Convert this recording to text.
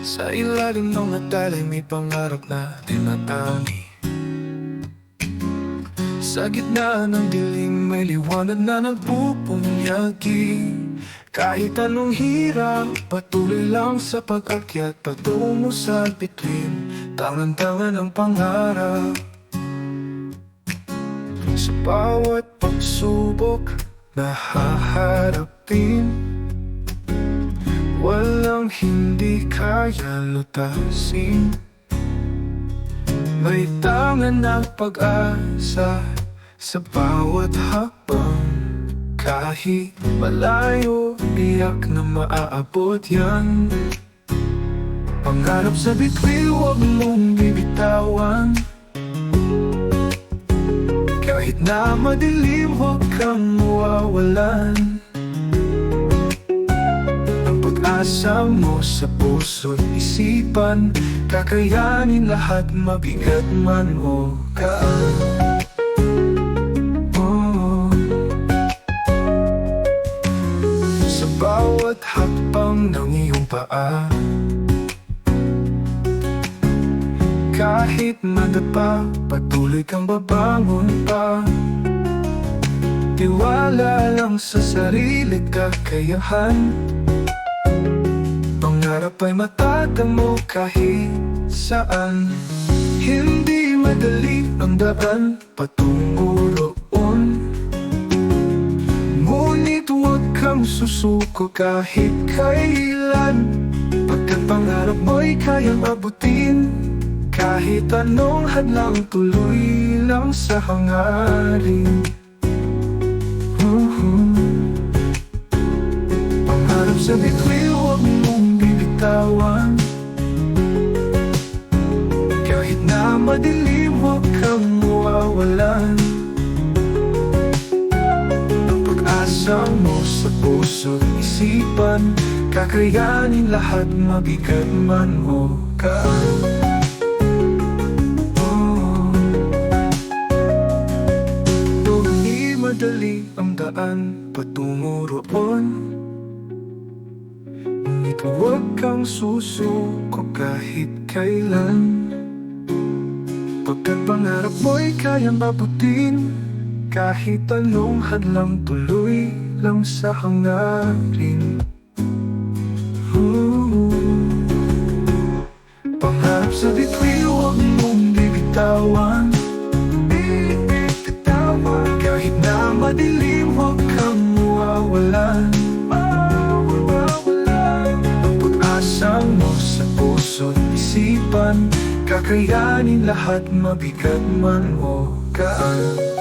Sa ilalim ng mata ay may pangarap na tinatangi. Sa gitna ng dilim may liwanag na nagpupunyagi. Kahit anong hirap, patuloy lang sa pag-akyat patungo sa bituin, tangan-tangan ang pangarap. Sa bawat pagsubok na haharapin, walang hindi kaya lutasin. May tangan ng pag-asa sa bawat hakbang. Kahit malayo, iyak na maaabot yan. Pangarap sa bituin, huwag mong bibitawan. Kahit na madilim, huwag kang mawawalan. Ang pag-asa mo sa puso't isipan, kakayanin lahat, mabigat man o gaan. Bawat hakbang ng iyong paa, kahit madapa, patuloy kang babangon pa. Tiwala lang sa sarili, kakayahan. Pangarap ay matatamo kahit saan. Hindi madali ang daan patungo roon, ngunit huwag kang susuko kahit kailan. Pagkat pangarap mo'y kayang abutin, kahit anong hadlang, tuloy lang sa hangarin. Pangarap sa bituin, huwag mong bibitawan. Kahit na madilim, huwag kang mawawalan. Asa mo sa puso't isipan, kakayanin lahat, mabigat man o gaan. Di madali ang daan patungo roon, ngunit huwag kang susuko kahit kailan. Pagkat pangarap mo'y kayang abutin, kahit anong hadlang, tuloy lang sa hangarin. Pangarap sa bituin, huwag mong bibitawan. Kahit na madilim, huwag kang mawawalan. Ang pag-asa mo sa puso't isipan, kakayanin lahat, mabigat man o gaan.